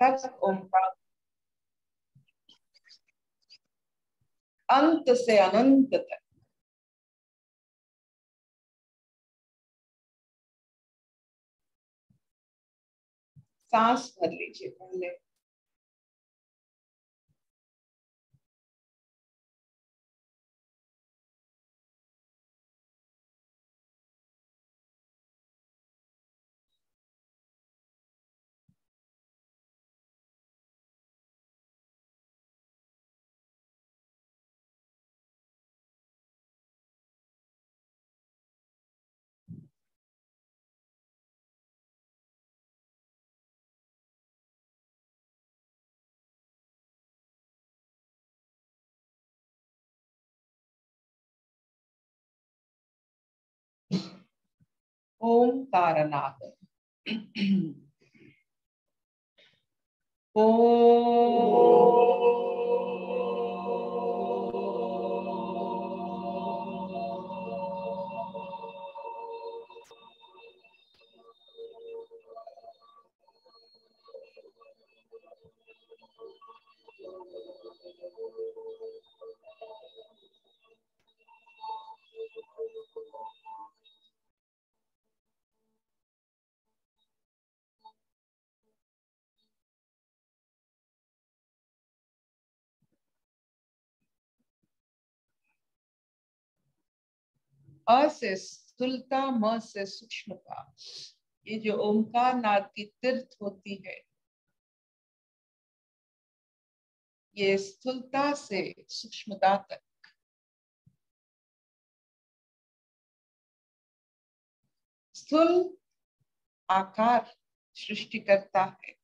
तक ओंकार, अंत से अनंत तक। सांस भर लीजिए पहले। ओंकारनाद। अ से स्थूलता, म से सूक्ष्मता। ये जो ओंकार नाद की तीर्थ होती है, ये स्थूलता से सूक्ष्मता तक स्थूल आकार सृष्टि करता है,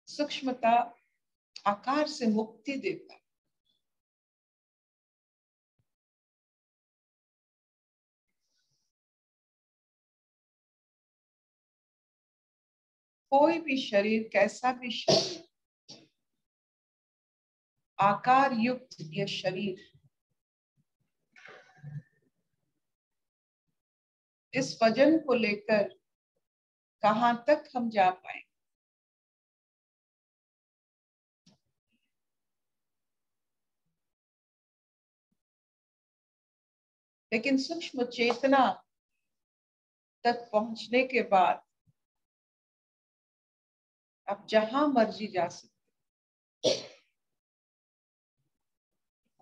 सूक्ष्मता आकार से मुक्ति देता है। कोई भी शरीर, कैसा भी शरीर, आकार युक्त ये शरीर इस वजन को लेकर कहां तक हम जा पाए। लेकिन सूक्ष्म चेतना तक पहुंचने के बाद आप जहां मर्जी जा सकते।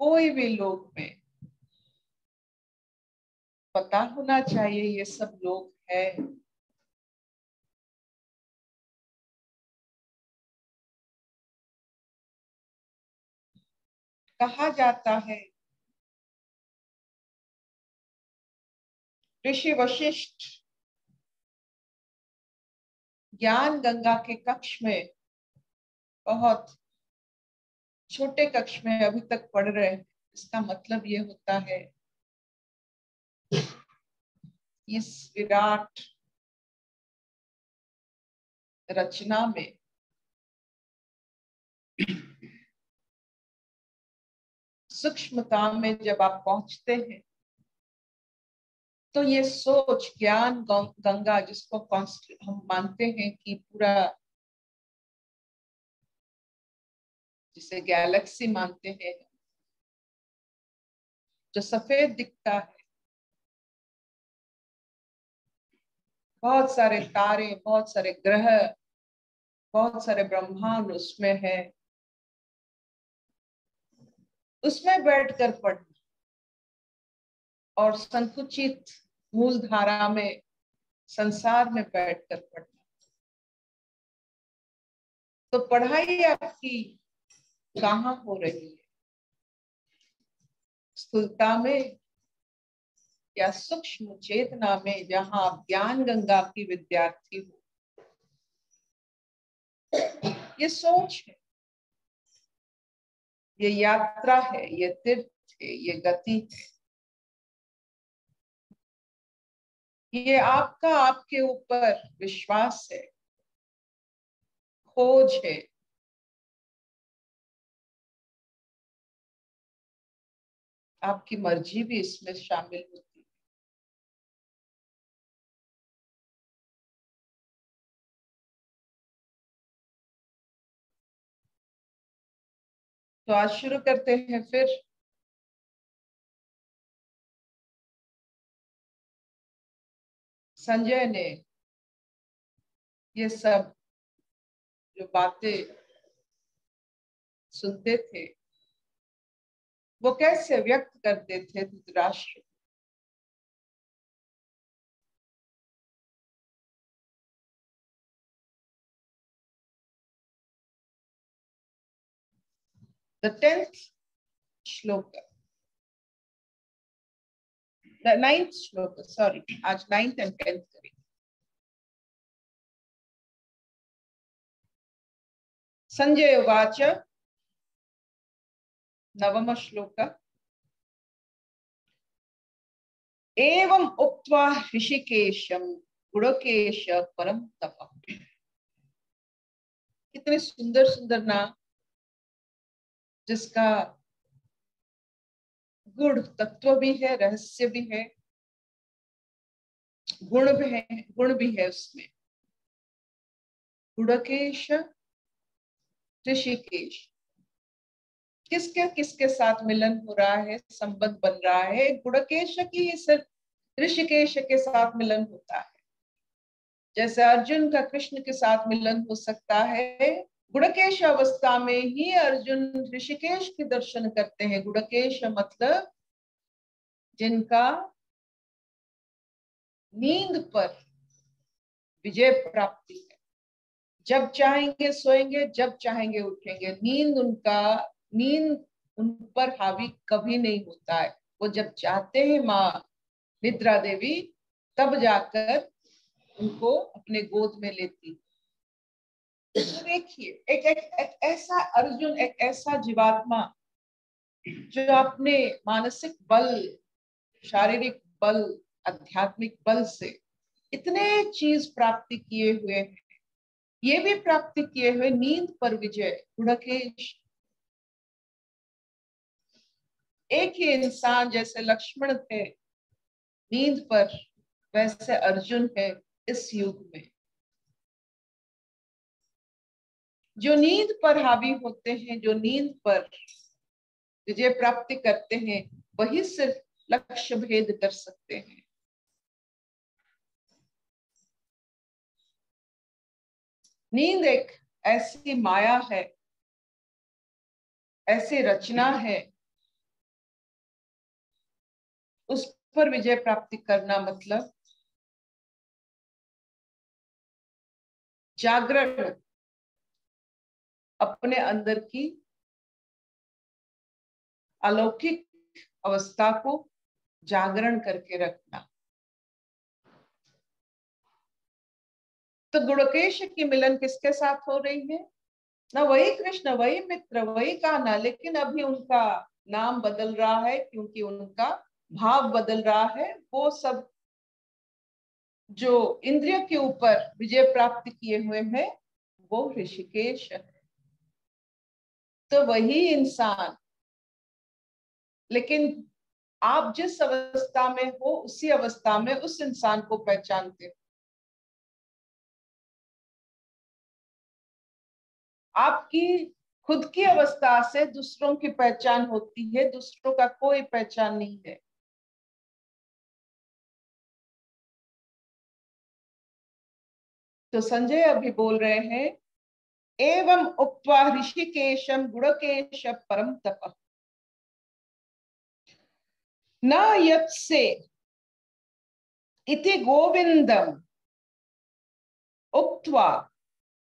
कोई भी लोग में पता होना चाहिए ये सब लोग है। कहा जाता है ऋषि वशिष्ठ ज्ञान गंगा के कक्ष में, बहुत छोटे कक्ष में अभी तक पढ़ रहे हैं। इसका मतलब ये होता है इस विराट रचना में सूक्ष्मता में जब आप पहुंचते हैं तो ये सोच ज्ञान गंगा, जिसको हम मानते हैं कि पूरा, जिसे गैलेक्सी मानते हैं, जो सफेद दिखता है, बहुत सारे तारे, बहुत सारे ग्रह, बहुत सारे ब्रह्मांड उसमें है, उसमें बैठकर पढ़ना और संकुचित मूल धारा में, संसार में बैठकर पढ़ना, तो पढ़ाई आपकी कहाँ हो रही है? स्थूलता में या सूक्ष्म चेतना में, जहां आप ज्ञान गंगा की विद्यार्थी हो? ये सोच है, ये यात्रा है, ये तीर्थ है, ये गति है, ये आपका आपके ऊपर विश्वास है, खोज है। आपकी मर्जी भी इसमें शामिल होती है। तो आज शुरू करते हैं फिर। संजय ने ये सब जो बातें सुनते थे वो कैसे व्यक्त करते थे धृतराष्ट्र। द 10th श्लोक, द 9th श्लोक, सॉरी आज 9th and 10th करेंगे। संजय उवाच, नवम श्लोक। एवं उक्त्वा ऋषिकेशं गुडकेश परम तपः। कितने सुंदर सुंदर नाम, जिसका गुड़ तत्व भी है, रहस्य भी है, गुण भी है उसमें। गुडकेश, ऋषिकेश, किसके किसके साथ मिलन हो रहा है, संबंध बन रहा है। गुडकेश की सिर्फ ऋषिकेश के साथ मिलन होता है। जैसे अर्जुन का कृष्ण के साथ मिलन हो सकता है, गुडकेश अवस्था में ही अर्जुन ऋषिकेश के दर्शन करते हैं। गुडकेश मतलब जिनका नींद पर विजय प्राप्ति है। जब चाहेंगे सोएंगे, जब चाहेंगे उठेंगे। नींद उन पर हावी कभी नहीं होता है। वो जब चाहते हैं माँ निद्रा देवी, तब जाकर उनको अपने गोद में लेती। देखिए एक ऐसा अर्जुन, एक ऐसा जीवात्मा जो अपने मानसिक बल, शारीरिक बल, आध्यात्मिक बल से इतने चीज प्राप्ति किए हुए हैं, ये भी प्राप्ति किए हुए नींद पर विजय। गुडकेश एक ही इंसान जैसे लक्ष्मण थे नींद पर, वैसे अर्जुन है इस युग में। जो नींद पर हावी होते हैं, जो नींद पर विजय प्राप्ति करते हैं, वही सिर्फ लक्ष्य भेद कर सकते हैं। नींद एक ऐसी माया है, ऐसी रचना है, उस पर विजय प्राप्ति करना मतलब जागरण, अपने अंदर की अलौकिक अवस्था को जागरण करके रखना। तो गुडकेश की मिलन किसके साथ हो रही है? ना वही कृष्ण, वही मित्र, वही कान्हा, लेकिन अभी उनका नाम बदल रहा है क्योंकि उनका भाव बदल रहा है। वो सब जो इंद्रिय के ऊपर विजय प्राप्त किए हुए हैं वो ऋषिकेश है। तो वही इंसान, लेकिन आप जिस अवस्था में हो उसी अवस्था में उस इंसान को पहचानते हो। आपकी खुद की अवस्था से दूसरों की पहचान होती है, दूसरों का कोई पहचान नहीं है। तो संजय अभी बोल रहे हैं, एवं उक्त्वा ऋषिकेशम गुडकेश परम तप न यत्से इति गोविंदम उक्त्वा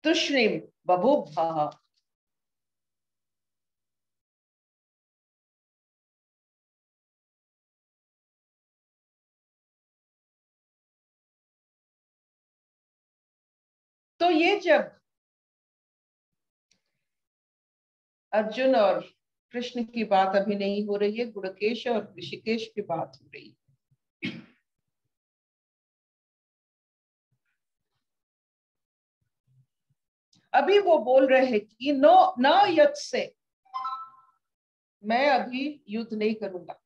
तुष्णीम बभूभः। तो ये जब अर्जुन और कृष्ण की बात अभी नहीं हो रही है, गुडकेश और ऋषिकेश की बात हो रही है। अभी वो बोल रहे हैं कि नो न युद्ध से, मैं अभी युद्ध नहीं करूंगा।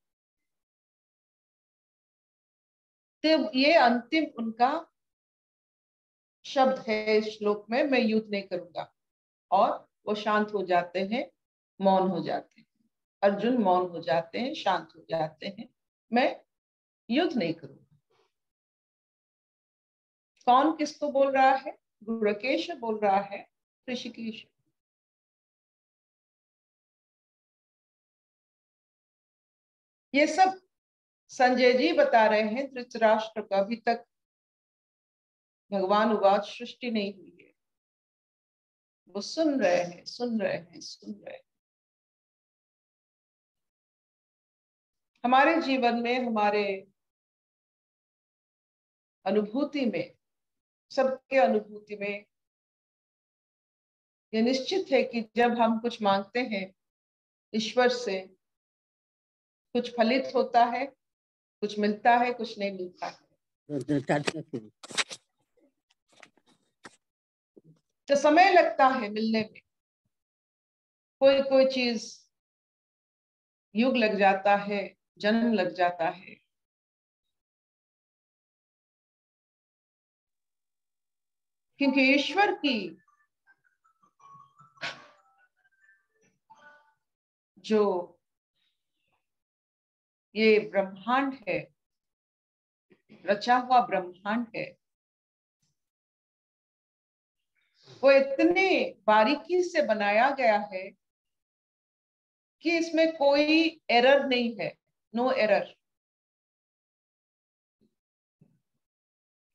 तो ये अंतिम उनका शब्द है श्लोक में, मैं युद्ध नहीं करूंगा। और वो शांत हो जाते हैं मौन हो जाते हैं। अर्जुन मौन हो जाते हैं, शांत हो जाते हैं, मैं युद्ध नहीं करूंगा। कौन किसको बोल रहा है? गुड़केश बोल रहा है ऋषिकेश। ये सब संजय जी बता रहे हैं धृतराष्ट्र का। अभी तक भगवान उवाच सृष्टि नहीं हुई है, वो सुन रहे हैं, सुन रहे हैं, सुन रहे हैं। हमारे जीवन में, हमारे अनुभूति में, सबके अनुभूति में ये निश्चित है कि जब हम कुछ मांगते हैं ईश्वर से, कुछ फलित होता है, कुछ मिलता है, कुछ नहीं मिलता है। तो समय लगता है मिलने में। कोई कोई चीज युग लग जाता है, जन्म लग जाता है। क्योंकि ईश्वर की जो ये ब्रह्मांड है, रचा हुआ ब्रह्मांड है, वो इतने बारीकी से बनाया गया है कि इसमें कोई एरर नहीं है, नो एरर।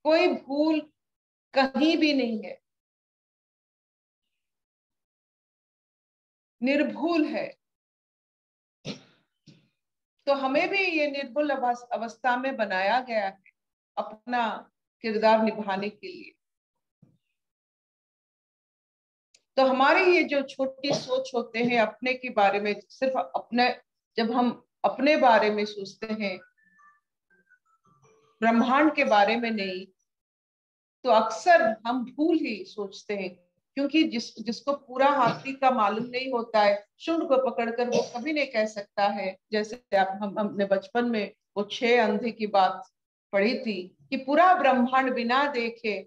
कोई भूल कहीं भी नहीं है, निर्भूल है। तो हमें भी ये निर्भुल अवस्था में बनाया गया है अपना किरदार निभाने के लिए। तो हमारी ये जो छोटी सोच होते हैं अपने के बारे में, सिर्फ अपने, जब हम अपने बारे में सोचते हैं, ब्रह्मांड के बारे में नहीं, तो अक्सर हम भूल ही सोचते हैं। क्योंकि जिसको पूरा हाथी का मालूम नहीं होता है, शुंड को पकड़कर वो कभी नहीं कह सकता है। जैसे हमने बचपन में वो 6 अंधे की बात पढ़ी थी कि पूरा ब्रह्मांड बिना देखे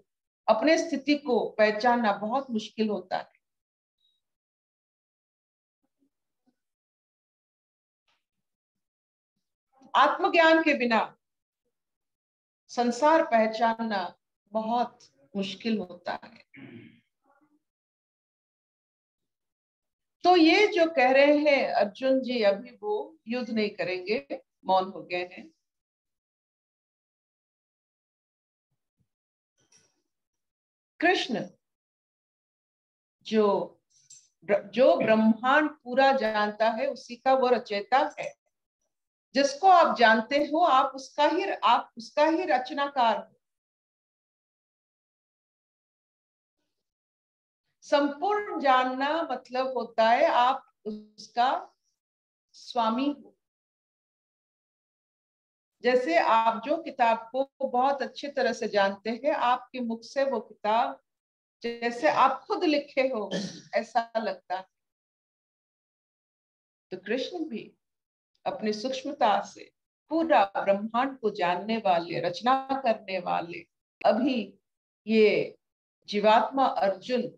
अपने स्थिति को पहचानना बहुत मुश्किल होता है। आत्मज्ञान के बिना संसार पहचानना बहुत मुश्किल होता है। तो ये जो कह रहे हैं अर्जुन जी, अभी वो युद्ध नहीं करेंगे, मौन हो गए हैं। कृष्ण जो जो ब्रह्मांड पूरा जानता है, उसी का वो रचयिता है। जिसको आप जानते हो, आप उसका ही रचनाकार हो। संपूर्ण जानना मतलब होता है आप उसका स्वामी हो। जैसे आप जो किताब को बहुत अच्छे तरह से जानते हैं, आपके मुख से वो किताब जैसे आप खुद लिखे हो ऐसा लगता है। तो कृष्ण भी अपनी सूक्ष्मता से पूरा ब्रह्मांड को जानने वाले, रचना करने वाले, अभी ये जीवात्मा अर्जुन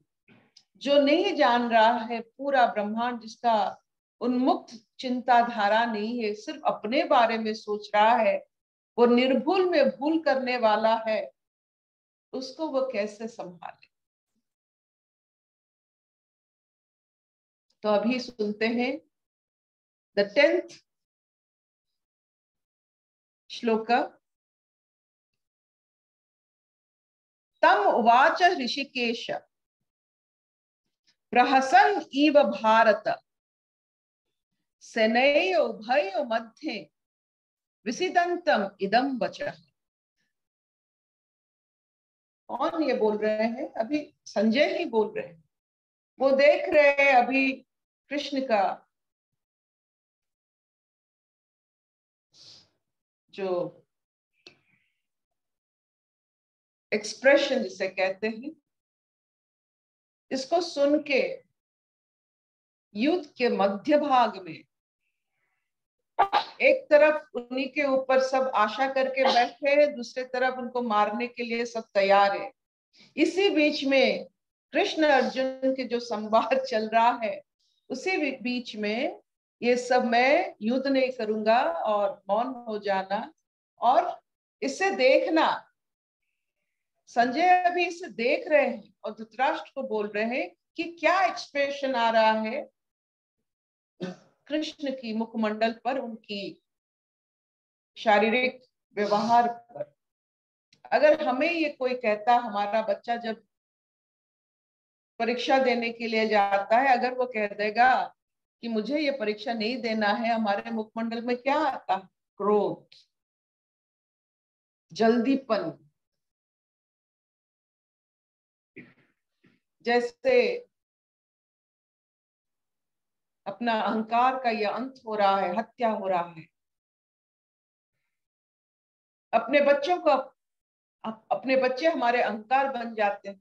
जो नहीं जान रहा है पूरा ब्रह्मांड, जिसका उन्मुक्त चिंताधारा नहीं है, सिर्फ अपने बारे में सोच रहा है, वो निर्भूल में भूल करने वाला है, उसको वो कैसे संभाले। तो अभी सुनते हैं द 10th श्लोक। तम उवाच ऋषिकेश प्रहसन इव भारत सेनयोः उभयोः मध्ये विसिदन्तम इदं वचः। कौन ये बोल रहे हैं? अभी संजय ही बोल रहे हैं। वो देख रहे हैं अभी कृष्ण का जो एक्सप्रेशन जिसे कहते हैं, इसको सुन के युद्ध के मध्य भाग में एक तरफ उन्हीं के ऊपर सब आशा करके बैठे हैं, दूसरे तरफ उनको मारने के लिए सब तैयार है। इसी बीच में कृष्ण अर्जुन के जो संवाद चल रहा है, उसी बीच में ये सब मैं युद्ध नहीं करूंगा और मौन हो जाना और इसे देखना। संजय अभी इसे देख रहे हैं और धृतराष्ट्र को बोल रहे हैं कि क्या एक्सप्रेशन आ रहा है कृष्ण की मुखमंडल पर, उनकी शारीरिक व्यवहार पर। अगर हमें ये कोई कहता, हमारा बच्चा जब परीक्षा देने के लिए जाता है, अगर वो कह देगा कि मुझे ये परीक्षा नहीं देना है, हमारे मुखमंडल में क्या आता? क्रोध, जल्दीपन। जैसे अपना अहंकार का यह अंत हो रहा है, हत्या हो रहा है। अपने बच्चों को, अपने बच्चे हमारे अहंकार बन जाते हैं।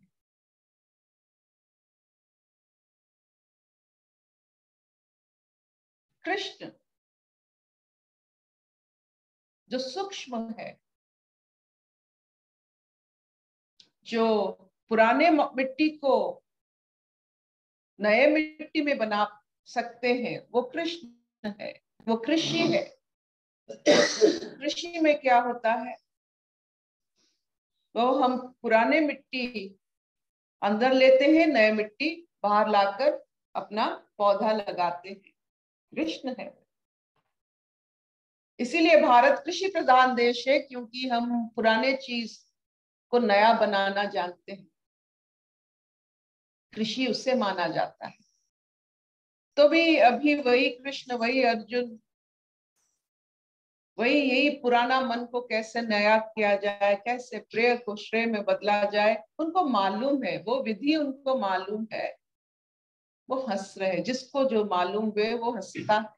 कृष्ण जो सूक्ष्म है, जो पुराने मिट्टी को नए मिट्टी में बना सकते हैं, वो कृष्ण है, वो कृषि है। कृषि में क्या होता है, वो हम पुराने मिट्टी अंदर लेते हैं, नए मिट्टी बाहर लाकर अपना पौधा लगाते हैं। कृष्ण है। इसीलिए भारत कृषि प्रधान देश है, क्योंकि हम पुराने चीज को नया बनाना जानते हैं। कृषि उससे माना जाता है। तो भी अभी वही कृष्ण, वही अर्जुन, वही यही पुराना मन को कैसे नया किया जाए, कैसे प्रेय को श्रेय में बदला जाए, उनको मालूम है, वो विधि उनको मालूम है। वो हंस रहे हैं, जिसको जो मालूम है वो हंसता है।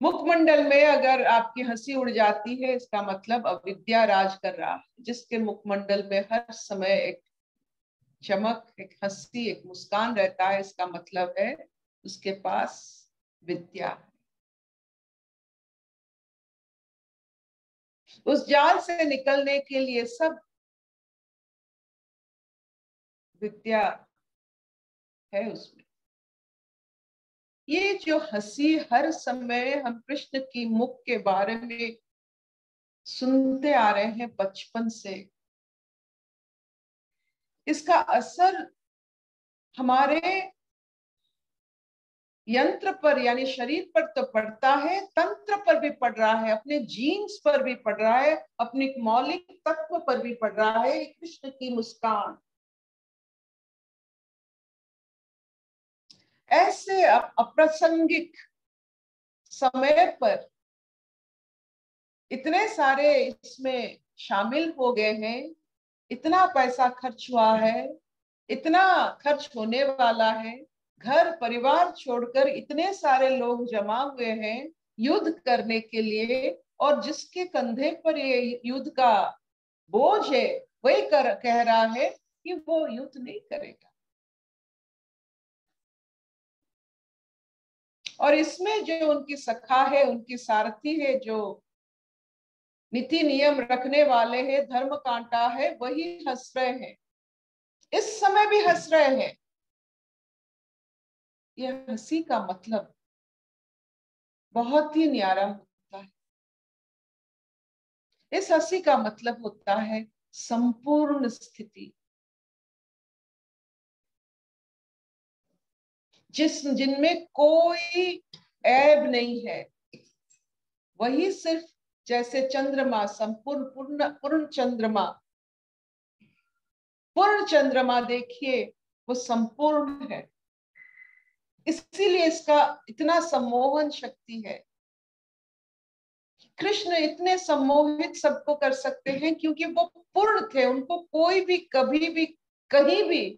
मुखमंडल में अगर आपकी हंसी उड़ जाती है, इसका मतलब अविद्या राज कर रहा है। जिसके मुखमंडल में हर समय एक चमक, एक हंसी, एक मुस्कान रहता है, इसका मतलब है उसके पास विद्या है। उस जाल से निकलने के लिए सब विद्या है उसमें। ये जो हंसी हर समय हम कृष्ण की मुख के बारे में सुनते आ रहे हैं बचपन से, इसका असर हमारे यंत्र पर यानी शरीर पर तो पड़ता है, तंत्र पर भी पड़ रहा है, अपने जीन्स पर भी पड़ रहा है, अपने मौलिक तत्व पर भी पड़ रहा है। कृष्ण की मुस्कान ऐसे अप्रासंगिक समय पर इतने सारे इसमें शामिल हो गए हैं, इतना पैसा खर्च हुआ है, इतना खर्च होने वाला है, घर परिवार छोड़कर इतने सारे लोग जमा हुए हैं युद्ध करने के लिए, और जिसके कंधे पर ये युद्ध का बोझ है, वही कह रहा है कि वो युद्ध नहीं करेगा। और इसमें जो उनकी सखा है, उनकी सारथी है, जो नीति नियम रखने वाले हैं, धर्म कांटा है, वही हंस रहे हैं, इस समय भी हंस रहे हैं। यह हंसी का मतलब बहुत ही न्यारा होता है। इस हंसी का मतलब होता है संपूर्ण स्थिति, जिनमें कोई ऐब नहीं है। वही सिर्फ जैसे चंद्रमा, संपूर्ण पूर्ण चंद्रमा, पूर्ण चंद्रमा देखिए, वो संपूर्ण है। इसीलिए इसका इतना सम्मोहन शक्ति है। कृष्ण इतने सम्मोहित सबको कर सकते हैं क्योंकि वो पूर्ण थे। उनको कोई भी कभी भी कहीं भी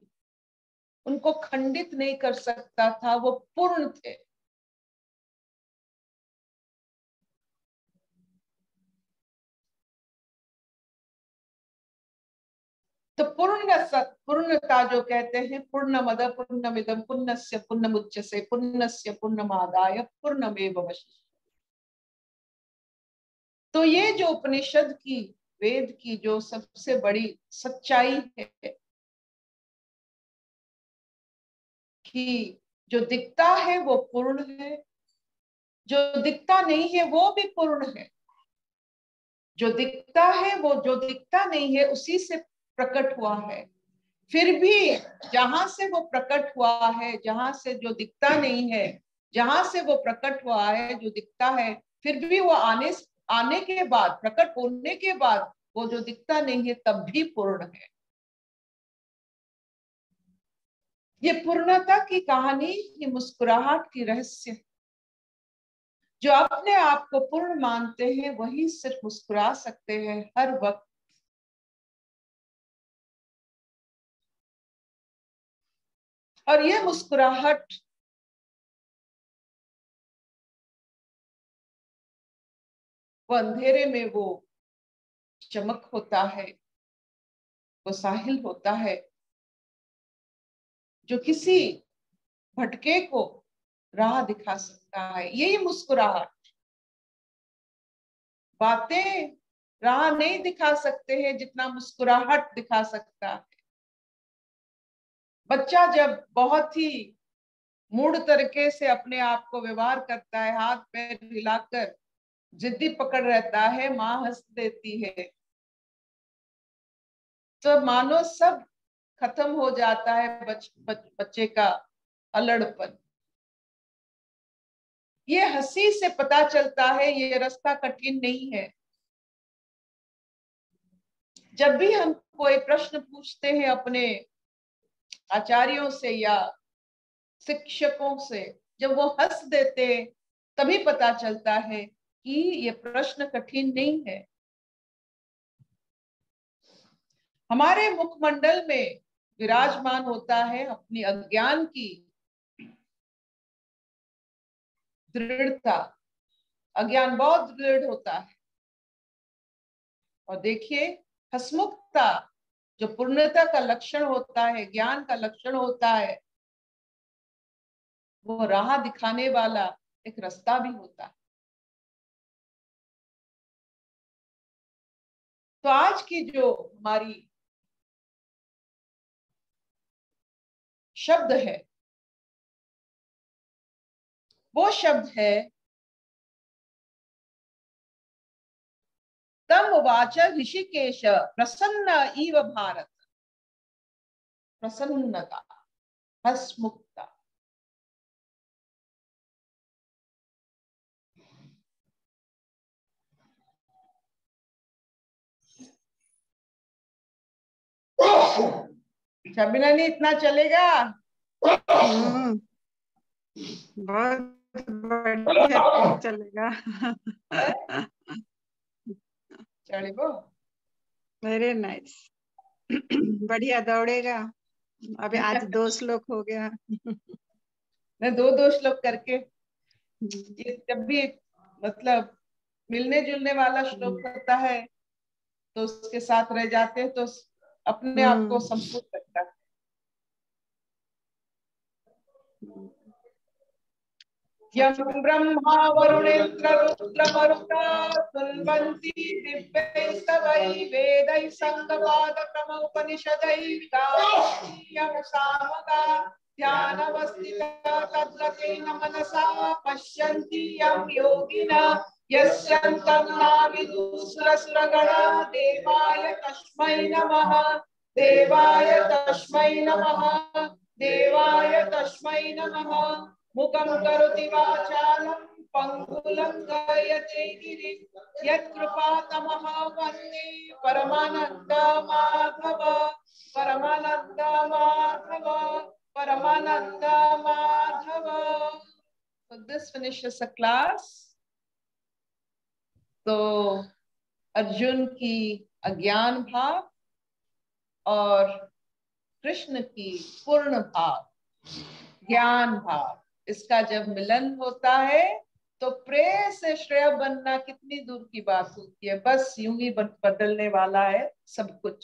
उनको खंडित नहीं कर सकता था, वो पूर्ण थे। तो पूर्णता जो कहते हैं, पूर्णमद पूर्णमिदं पूर्णस्य पूर्णमुदच्यते पूर्णस्य पूर्णमादाय पूर्णमेवावशिष्यते। तो ये जो उपनिषद की, वेद की जो सबसे बड़ी सच्चाई है, कि जो दिखता है वो पूर्ण है, जो दिखता नहीं है वो भी पूर्ण है। जो दिखता है वो जो दिखता नहीं है उसी से प्रकट हुआ है। फिर भी जहां से वो प्रकट हुआ है, जहां से जो दिखता नहीं है, जहां से वो प्रकट हुआ है जो दिखता है, फिर भी वो आने के बाद, प्रकट होने के बाद वो जो दिखता नहीं है तब भी पूर्ण है। ये पूर्णता की कहानी, ये मुस्कुराहट की रहस्य। जो अपने आप को पूर्ण मानते हैं वही सिर्फ मुस्कुरा सकते हैं हर वक्त। और ये मुस्कुराहट वो अंधेरे में वो चमक होता है, वो साहिल होता है जो किसी भटके को राह दिखा सकता है। यही मुस्कुराहट। बातें राह नहीं दिखा सकते हैं जितना मुस्कुराहट दिखा सकता है। बच्चा जब बहुत ही मूढ़ तरीके से अपने आप को व्यवहार करता है, हाथ पैर हिलाकर जिद्दी पकड़ रहता है, माँ हंस देती है, तो मानो सब खत्म हो जाता है। बच्चे का अल्लड़पन। ये हंसी से पता चलता है ये रास्ता कठिन नहीं है। जब भी हम कोई प्रश्न पूछते हैं अपने आचार्यों से या शिक्षकों से, जब वो हंस देते हैं तभी पता चलता है कि ये प्रश्न कठिन नहीं है। हमारे मुखमंडल में विराजमान होता है अपनी अज्ञान की दृढ़ता। अज्ञान बहुत दृढ़ होता है। और देखिए, हसमुखता जो पूर्णता का लक्षण होता है, ज्ञान का लक्षण होता है, वो राह दिखाने वाला एक रास्ता भी होता है। तो आज की जो हमारी शब्द है, वो शब्द है तम उवाच ऋषिकेश प्रसन्न इव भारत। प्रसन्नता, हसमुखता। शबिना ने इतना चलेगा? बहुत बढ़िया चलेगा। चलेगा, वेरी नाइस। बढ़िया दौड़ेगा। अभी आज 2 श्लोक हो गया। मैं दो श्लोक करके, ये जब भी मतलब मिलने जुलने वाला श्लोक होता है तो उसके साथ रह जाते हैं तो अपने आप को संपूर्ण लगता है। यम ब्रह्मा वरुणेन्द्र रुद्र मरुता तुन्वन्ति दिव्यैस्तवै वेदैः संगपादक्रम उपनिषदैः गायन्त्यं सामगा ध्यानवस्थिता तद्रतेन मनसा पश्यन्ति यं योगिनः यस्यन्तं नाविदुःसुरसुरगणा देवाय तस्मै नमः। देवाय तस्मै नमः। देवाय तस्मै नमः। मुखं करोति वाचालं पंगुलं गायते गिरिं यत्कृपातमः वन्दे परमानन्द माधव। परमानन्द माधव। परमानन्द Madhav. So this finishes the class. तो अर्जुन की अज्ञान भाव और कृष्ण की पूर्ण भाव, ज्ञान भाव, इसका जब मिलन होता है तो प्रेय से श्रेय बनना कितनी दूर की बात होती है। बस यूं ही बदलने वाला है सब कुछ।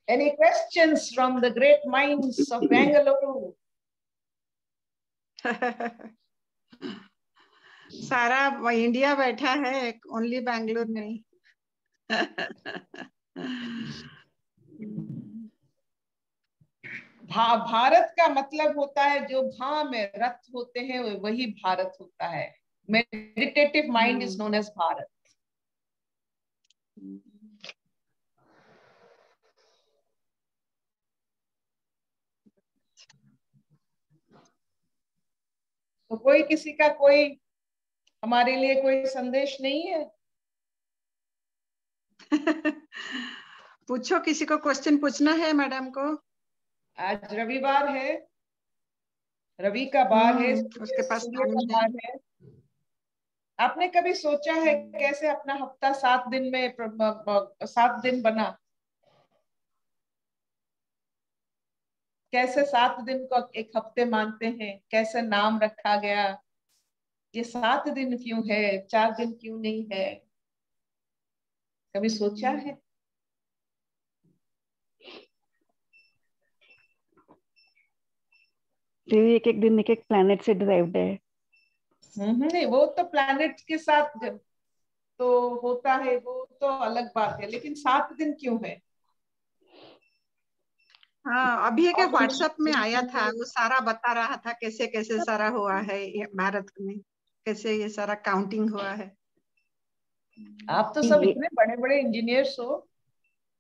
Any questions from the great minds of Bangalore? सारा इंडिया बैठा है, ओनली बैंगलोर नहीं। भारत का मतलब होता है जो भा में रथ होते हैं वही भारत होता है। Meditative mind is known as Bharat. तो कोई किसी का कोई हमारे लिए कोई संदेश नहीं है? पूछो, किसी को क्वेश्चन पूछना है मैडम को। आज रविवार है, रवि का बार है, उसके पास सूर्य टाइम का है। बार है। आपने कभी सोचा है कैसे अपना हफ्ता 7 दिन में 7 दिन बना? कैसे 7 दिन को एक हफ्ते मानते हैं? कैसे नाम रखा गया? ये 7 दिन क्यों है, 4 दिन क्यों नहीं है? कभी सोचा है? एक एक दिन एक एक प्लैनेट से डिराइव्ड है। नहीं, वो तो प्लैनेट के साथ तो होता है, वो तो अलग बात है, लेकिन 7 दिन क्यों है? हाँ, अभी एक व्हाट्सएप में आया था, वो सारा बता रहा था कैसे कैसे सारा हुआ है ये भारत में, कैसे ये सारा काउंटिंग हुआ है। आप तो सब इतने बड़े बड़े इंजीनियर्स हो,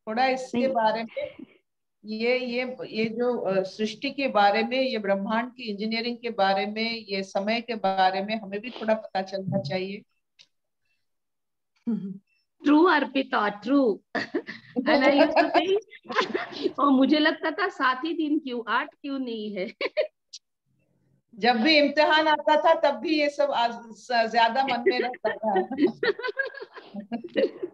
थोड़ा इसके बारे में, ये जो सृष्टि के बारे में, ये ब्रह्मांड की इंजीनियरिंग के बारे में, ये समय के बारे में हमें भी थोड़ा पता चलना चाहिए। True Arpita, true. And I used to think, और मुझे लगता था 7 ही दिन क्यों, 8 क्यों नहीं है? जब भी इम्तिहान आता था तब भी ये सब ज्यादा मन में रहता था।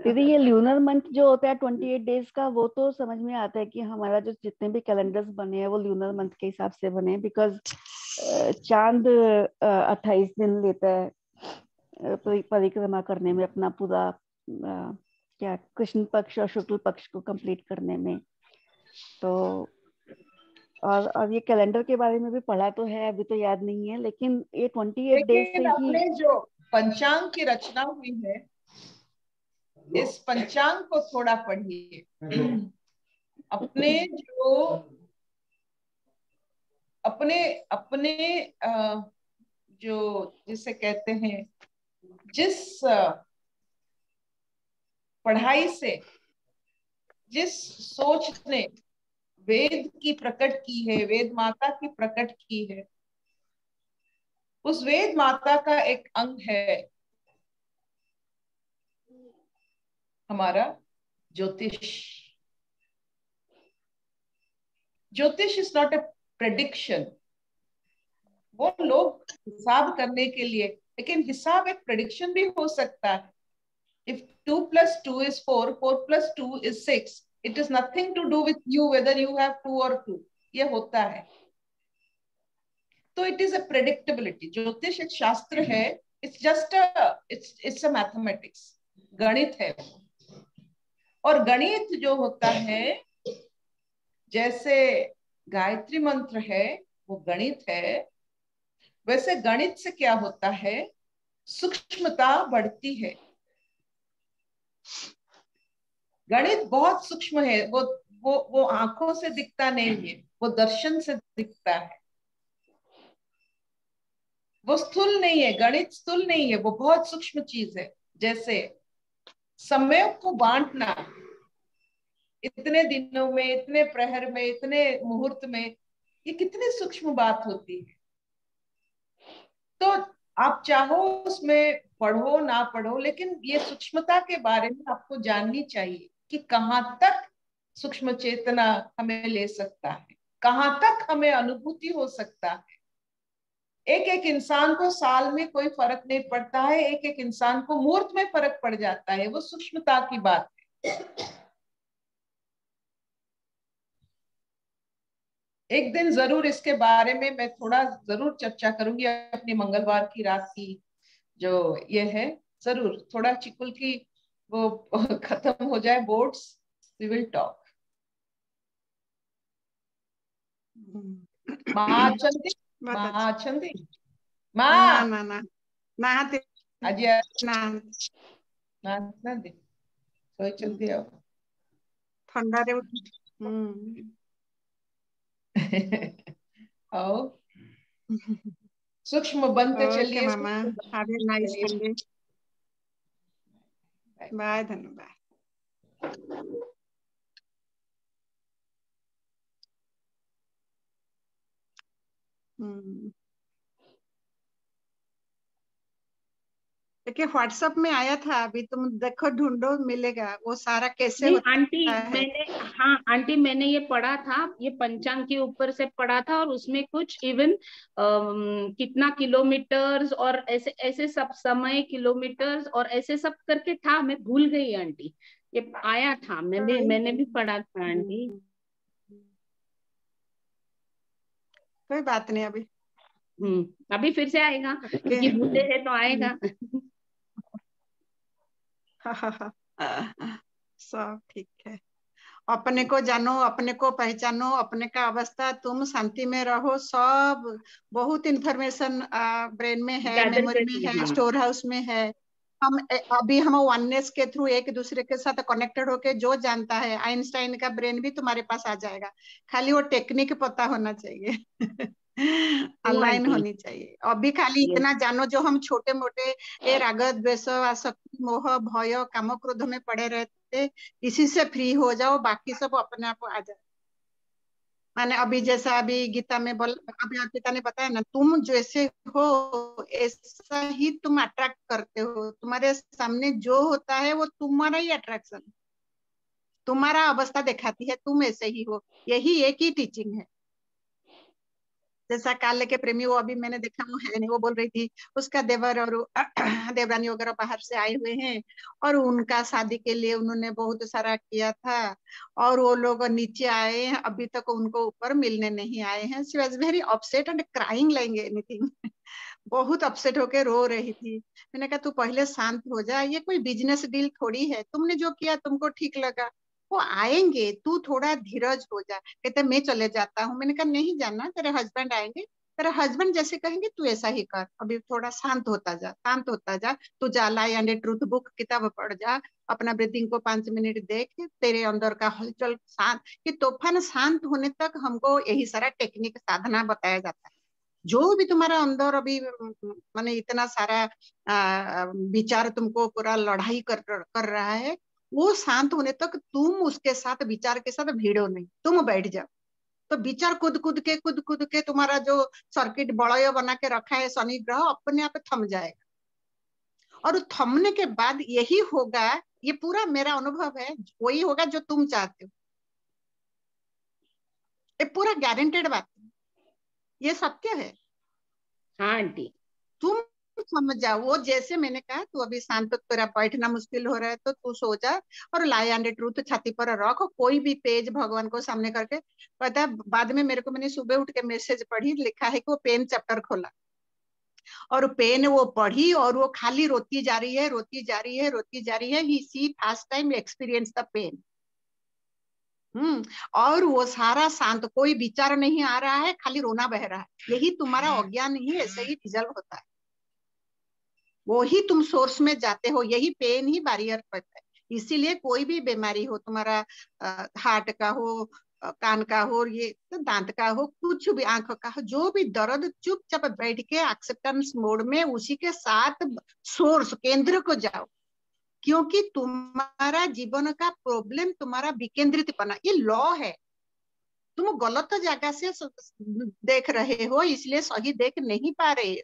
दीदी ये ल्यूनर मंथ जो होता है 28 डेज का, वो तो समझ में आता है कि हमारा जो जितने भी कैलेंडर्स बने हैं वो ल्यूनर मंथ के हिसाब से बने हैं, बिकॉज चांद 28 दिन लेता है परिक्रमा करने में, अपना पूरा क्या कृष्ण पक्ष और शुक्ल पक्ष को कंप्लीट करने में। तो और ये कैलेंडर के बारे में भी पढ़ा तो है, अभी तो याद नहीं है, लेकिन ये 28 डेज से लेकिन ही अपने जो पंचांग की रचना हुई है, इस पंचांग को थोड़ा पढ़िए। अपने जो अपने अपने जो जिसे कहते हैं, जिस पढ़ाई से, जिस सोच ने वेद की प्रकट की है, वेद माता की प्रकट की है, उस वेद माता का एक अंग है हमारा ज्योतिष। ज्योतिष इज नॉट ए प्रेडिक्शन। वो लोग हिसाब करने के लिए, लेकिन हिसाब एक प्रेडिक्शन भी हो सकता है। If 2 + 2 is 4, 4 + 2 is 6. It is nothing to do with you whether you have 2 or 2. ये होता है। तो it is a predictability. ज्योतिष एक शास्त्र है। It's just a mathematics. गणित है। और गणित जो होता है, जैसे गायत्री मंत्र है वो गणित है, वैसे गणित से क्या होता है, सूक्ष्मता बढ़ती है। गणित बहुत सूक्ष्म है। वो आंखों से दिखता नहीं है, वो दर्शन से दिखता है। वो स्थूल नहीं है, गणित स्थूल नहीं है, वो बहुत सूक्ष्म चीज है। जैसे समय को बांटना, इतने दिनों में, इतने प्रहर में, इतने मुहूर्त में, ये कितनी सूक्ष्म बात होती है। तो आप चाहो उसमें पढ़ो ना पढ़ो, लेकिन ये सूक्ष्मता के बारे में आपको जाननी चाहिए कि कहाँ तक सूक्ष्म चेतना हमें ले सकता है, कहाँ तक हमें अनुभूति हो सकता है। एक एक इंसान को साल में कोई फर्क नहीं पड़ता है, एक एक इंसान को मुहूर्त में फर्क पड़ जाता है। वो सूक्ष्मता की बात है। एक दिन जरूर इसके बारे में मैं थोड़ा जरूर चर्चा करूंगी, अपनी मंगलवार की रात की जो ये है, जरूर थोड़ा चिकुल की वो खत्म हो जाए boards, we will talk. Mahachandi, Mahachandi, ना ना ना ना आज ना दी सोई चंदी आओ ठंडा रे आओ सूक्ष्म बनते चलिए। मामा, have a nice Sunday. Bye धन्यवाद। देखिए व्हाट्सएप में आया था, अभी तुम देखो, ढूंढो, मिलेगा। वो सारा कैसे होता आंटी है। मैंने, हाँ आंटी मैंने ये पढ़ा था, ये पंचांग के ऊपर से पढ़ा था, और उसमें कुछ इवन कितना किलोमीटर्स और ऐसे ऐसे सब समय किलोमीटर्स और ऐसे सब करके था, मैं भूल गई आंटी। ये आया था, मैंने भी पढ़ा था आंटी। कोई बात नहीं, अभी अभी फिर से आएगा, क्योंकि भूले हैं तो आएगा। सब ठीक है। अपने को जानो, अपने को पहचानो, अपने का अवस्था, तुम शांति में रहो। सब बहुत इंफॉर्मेशन ब्रेन में है, मेमोरी में है, स्टोर हाउस में है। अभी हम वननेस के थ्रू एक दूसरे के साथ कनेक्टेड होके जो जानता है, आइंस्टाइन का ब्रेन भी तुम्हारे पास आ जाएगा। खाली वो टेक्निक पता होना चाहिए। अलाइन होनी चाहिए। अभी खाली इतना जानो, जो हम छोटे मोटे ये राग द्वेष आसक्ति मोह भय काम क्रोध में पड़े रहते, इसी से फ्री हो जाओ, बाकी सब अपने आप आ जाए। माने अभी जैसा अभी गीता में अभी गीता ने बताया ना, तुम जैसे हो ऐसा ही तुम अट्रैक्ट करते हो। तुम्हारे सामने जो होता है वो तुम्हारा ही अट्रैक्शन, तुम्हारा अवस्था दिखाती है, तुम ऐसे ही हो। यही एक ही टीचिंग है। जैसा काल के प्रेमी, वो अभी मैंने देखा, वो है नहीं, वो बोल रही थी उसका देवर और देवरानी वगैरह बाहर से आए हुए हैं, और उनका शादी के लिए उन्होंने बहुत सारा किया था, और वो लोग नीचे आए हैं, अभी तक उनको ऊपर मिलने नहीं आए हैं। She was very upset and crying like anything. बहुत अपसेट होके रो रही थी। मैंने कहा तू पहले शांत हो जा, ये कोई बिजनेस डील थोड़ी है, तुमने जो किया तुमको ठीक लगा, वो आएंगे, तू थोड़ा धीरज हो जा। कहते मैं चले जाता हूँ। मैंने कहा नहीं जाना, तेरे हस्बैंड आएंगे, तेरे हस्बैंड जैसे कहेंगे तू ऐसा ही कर। अभी थोड़ा शांत होता जा, शांत होता जा। तू जा लाई एंड ट्रूथ बुक किताब पढ़ जा, अपना ब्रीथिंग को 5 मिनट देख, तेरे अंदर का हलचल शांत, कि तूफान शांत होने तक हमको यही सारा टेक्निक साधना बताया जाता है। जो भी तुम्हारा अंदर अभी माने इतना सारा विचार तुमको पूरा लड़ाई कर रहा है, वो शांत होने तक तुम उसके साथ, विचार के साथ भिड़ो नहीं, तुम बैठ जाओ। तो विचार कूद कूद के तुम्हारा जो सर्किट बड़य बना के रखा है शनि ग्रह, अपने आप थम जाएगा। और थमने के बाद यही होगा, ये पूरा मेरा अनुभव है, वही होगा जो तुम चाहते हो। ये पूरा गारंटेड बात है, ये सत्य है। हाँ आंटी, तुम समझ जाओ। वो जैसे मैंने कहा, तू अभी शांत, तेरा बैठना मुश्किल हो रहा है तो तू सो जा, और लाई एंड ट्रूथ छाती पर रख, कोई भी पेज भगवान को सामने करके। पता है बाद में मेरे को, मैंने सुबह उठ के मैसेज पढ़ी, लिखा है कि वो पेन चैप्टर खोला, और पेन वो पढ़ी, और वो खाली रोती जा रही है, रोती जा रही है, रोती जा रही है। He see first time experience the pain. और वो सारा शांत, कोई विचार नहीं आ रहा है, खाली रोना बह रहा है। यही तुम्हारा अज्ञान ही ऐसे ही डिजल्व होता है। वो ही तुम सोर्स में जाते हो, यही पेन ही बैरियर पड़ता है। इसीलिए कोई भी बीमारी हो, तुम्हारा हार्ट का हो, कान का हो, ये तो दांत का हो, कुछ भी आंख का हो, जो भी दर्द, चुपचाप बैठ के एक्सेप्टेंस मोड में उसी के साथ सोर्स केंद्र को जाओ। क्योंकि तुम्हारा जीवन का प्रॉब्लम तुम्हारा विकेंद्रितपना, ये लॉ है। तुम गलत जगह से देख रहे हो, इसलिए सही देख नहीं पा रहे।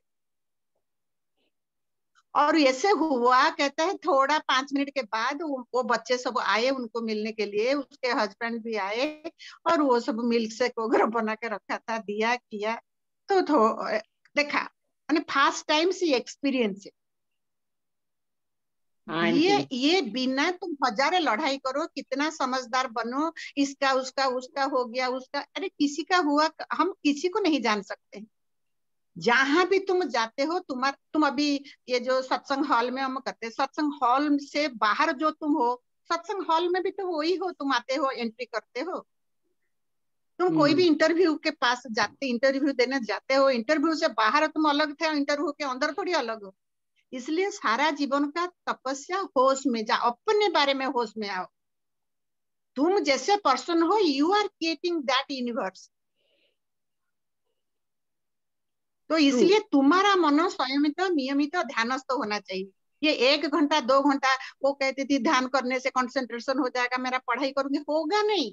और ऐसे हुआ, कहता है थोड़ा 5 मिनट के बाद वो बच्चे सब आए उनको मिलने के लिए, उसके हस्बैंड भी आए, और वो सब मिल्क शेक वगैरह बना के रखा था, दिया किया। तो देखा, मैंने फर्स्ट टाइम सी एक्सपीरियंस। ये बिना तुम हजारे लड़ाई करो, कितना समझदार बनो, इसका उसका उसका हो गया, उसका, अरे किसी का हुआ, हम किसी को नहीं जान सकते। जहां भी तुम जाते हो, तुम अभी ये जो सत्संग हॉल में हम करते हैं, सत्संग हॉल से बाहर जो तुम हो, सत्संग हॉल में भी तो वही हो, तुम आते हो, एंट्री करते हो। तुम कोई भी इंटरव्यू के पास जाते, इंटरव्यू देने जाते हो, इंटरव्यू से बाहर तुम अलग थे, इंटरव्यू के अंदर थोड़ी अलग हो। इसलिए सारा जीवन का तपस्या होश में जाओ, अपने बारे में होश में आओ। तुम जैसे पर्सन हो, you are creating that universe. तो इसलिए तुम्हारा मन संयमित नियमित ध्यानस्थ होना चाहिए। ये 1 घंटा 2 घंटा वो कहती थी ध्यान करने से कंसंट्रेशन हो जाएगा, मेरा पढ़ाई करूंगी, होगा नहीं।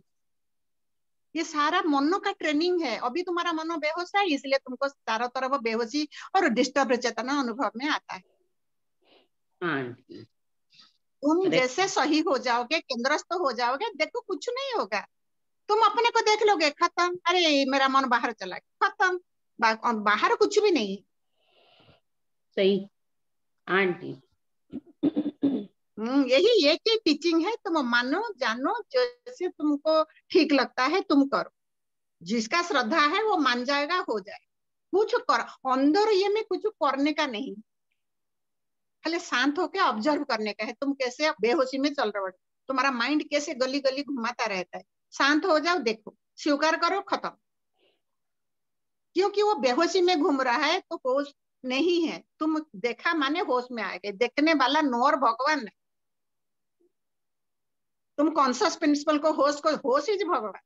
ये सारा मन का ट्रेनिंग है। अभी तुम्हारा मन बेहोश है, इसलिए तुमको चारों तरफ बेहोशी और डिस्टर्ब चेतना अनुभव में आता है। तुम जैसे सही हो जाओगे, केंद्रस्थ हो जाओगे, देखो कुछ नहीं होगा। तुम अपने को देख लोगे, खत्म। अरे मेरा मन बाहर चला गया, खत्म। बाहर कुछ भी नहीं। सही आंटी। यही एक ही टीचिंग है। तुम मानो जानो, जैसे तुमको ठीक लगता है तुम करो। जिसका श्रद्धा है वो मान जाएगा, हो जाए। कुछ कर अंदर ये में कुछ करने का नहीं, खाली शांत होकर ऑब्जर्व करने का है। तुम कैसे बेहोशी में चल रहे हो, तुम्हारा माइंड कैसे गली गली घुमाता रहता है। शांत हो जाओ, देखो, स्वीकार करो, खत्म। क्योंकि वो बेहोशी में घूम रहा है तो होश नहीं है। तुम देखा माने होश में आ गए। देखने वाला नौर भगवान है। तुम कॉन्शियस प्रिंसिपल को, होश इज भगवान।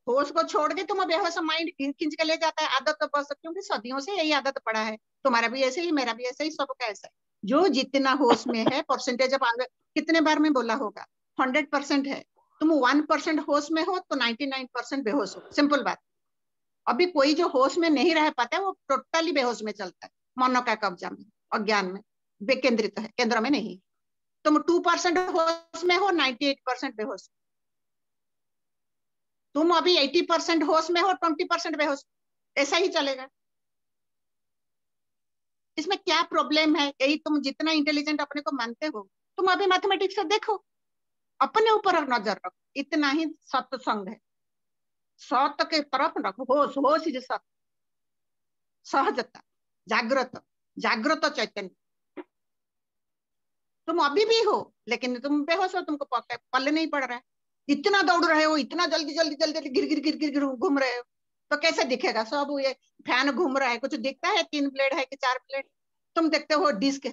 होश को छोड़ के तुम बेहोश माइंड खींच के ले जाता है। आदत तो बस, क्योंकि सदियों से यही आदत पड़ा है। तुम्हारा भी ऐसे ही, मेरा भी ऐसे ही, सबका ऐसा है। जो जितना होश में है, परसेंटेज ऑफ, कितने बार में बोला होगा, 100% है। तुम 1% होश में हो तो 99% बेहोश हो। सिंपल बात। अभी कोई जो होश में नहीं रह पाता है वो टोटली बेहोश में चलता है, मन का कब्जा में, अज्ञान में बेकेंद्रित है, केंद्र में नहीं। तुम 2% होश में हो, 98% बेहोश। तुम अभी 80% होश में हो, 20% बेहोश। ऐसा ही चलेगा। इसमें क्या प्रॉब्लम है? यही, तुम जितना इंटेलिजेंट अपने को मानते हो, तुम अभी मैथमेटिक्स से देखो, अपने ऊपर नजर रखो। इतना ही सत्संग है। सत्य के तरफ रखो। होश, होश इज सत्य, सहजता, जागृत, जागृत चैतन्य। तुम अभी भी हो, लेकिन तुम बेहोश हो, तुमको पल्ले नहीं पड़ रहा है। इतना दौड़ रहे हो, इतना जल्दी जल्दी जल्दी जल्दी गिर गिर गिर गिर गिर घूम रहे हो, तो कैसे दिखेगा? सब ये फैन घूम रहा है, कुछ दिखता है? 3 प्लेट है कि 4 प्लेट? तुम देखते हो डिस्क।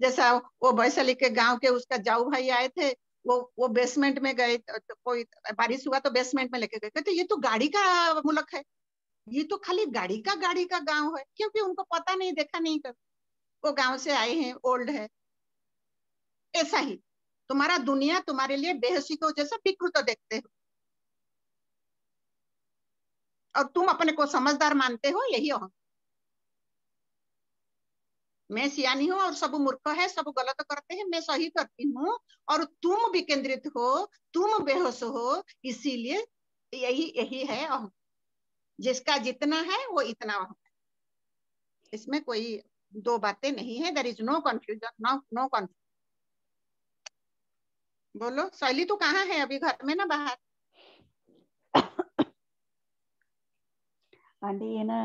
जैसा वो वैशाली के गांव के उसका जाऊ भाई आए थे, वो बेसमेंट में गए, तो कोई बारिश हुआ तो बेसमेंट में लेके गए। कहते ये तो गाड़ी का मुल्क है, ये तो खाली गाड़ी का गांव है। क्योंकि उनको पता नहीं, देखा नहीं कर, वो गांव से आए हैं, ओल्ड है। ऐसा ही तुम्हारा दुनिया तुम्हारे लिए बेहोशी को जैसा विकृत देखते हो, और तुम अपने को समझदार मानते हो। यही हो, मैं सियानी हूँ और सब मूर्ख है, सब गलत करते हैं, मैं सही करती हूँ, और तुम विकेंद्रित हो, तुम बेहोश हो। इसीलिए यही यही है अहम। जिसका जितना है वो इतना अहम है। इसमें कोई दो बातें नहीं है। There is no confusion, no confusion. बोलो शैली, तू कहाँ है अभी? घर में ना बाहर? आंटी ये ना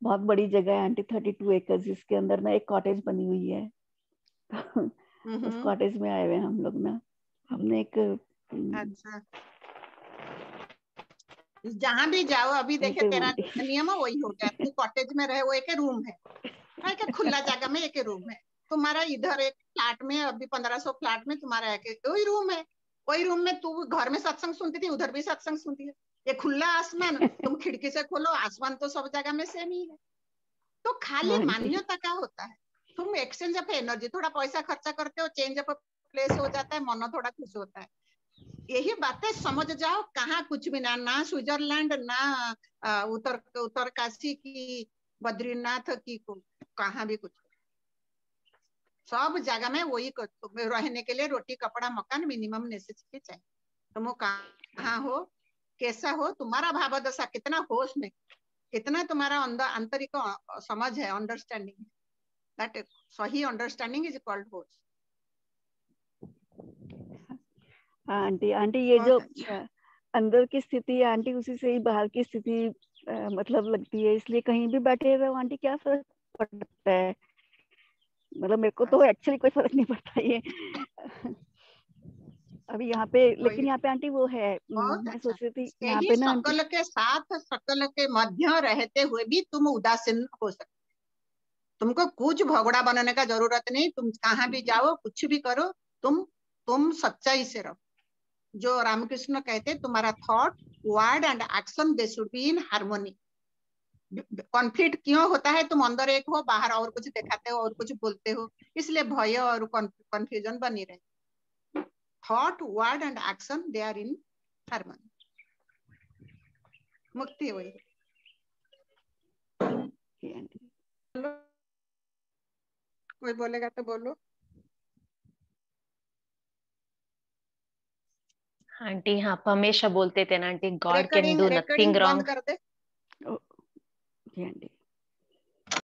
बहुत बड़ी जगह है आंटी, 32 एकड़, जिसके अंदर ना एक कॉटेज बनी हुई है। उस कॉटेज में आए हुए हम लोग ना। हमने एक अच्छा, जहां भी जाओ अभी देखे तेरा नियम वही हो गया। तू कॉटेज में रहे, वो एक रूम है, एक खुला जगह में एक रूम है। तुम्हारा इधर एक फ्लैट में, अभी 1500 फ्लैट में तुम्हारा एक वही रूम है। वही रूम में तू घर में सत्संग सुनती थी, उधर भी सत्संग सुनती है। ये खुला आसमान, तुम खिड़की से खोलो, आसमान तो सब जगह में सेम ही है। तो खाली मान्यता का होता है। तुम एक्सचेंज ऑफ एनर्जी, थोड़ा पैसा खर्चा करते हो, चेंज ऑफ प्लेस हो जाता है, मन थोड़ा खुश होता है। यही बातें समझ जाओ। कहाँ कुछ भी ना स्विट्जरलैंड, ना उत्तरकाशी की, बद्रीनाथ की, कहाँ भी कुछ। सब जगह में वही रहने के लिए रोटी कपड़ा मकान मिनिमम नेसेसिटी चाहिए। तुम कहाँ हो, कैसा हो, तुम्हारा भाव दशा कितना, होश में कितना तुम्हारा अंदर आंतरिक समझ है, अंडरस्टैंडिंग। दैट सही अंडरस्टैंडिंग इज कॉल्ड होश। आंटी ये जो अंदर की स्थिति है आंटी, उसी से ही बाहर की स्थिति मतलब लगती है। इसलिए कहीं भी बैठे रहो आंटी, क्या फर्क पड़ता है? मतलब मेरे को तो एक्चुअली कोई फर्क नहीं पड़ता ये अभी यहाँ पे। लेकिन यहाँ पे आंटी वो है, मैं सोच रही थी यहाँ पे ना, सकल के साथ, सकल के मध्य रहते हुए भी तुम उदासीन हो सकते। तुमको कुछ भगोड़ा बनाने का जरूरत नहीं। तुम कहाँ भी जाओ, कुछ भी करो, तुम सच्चाई से रहो। जो रामकृष्ण कहते तुम्हारा thought word and action they should be in harmony. Conflict क्यों होता है? तुम अंदर एक हो, बाहर और कुछ दिखाते हो और कुछ बोलते हो, इसलिए भय और कंफ्यूजन बनी रहे। Thought word and action they are in harmony, मुक्ति वही। कोई बोलेगा तो बोलो। आंटी आप हमेशा बोलते थे ना aunty, God can recording do nothing recording wrong. बंद कर दे। जी आंटी।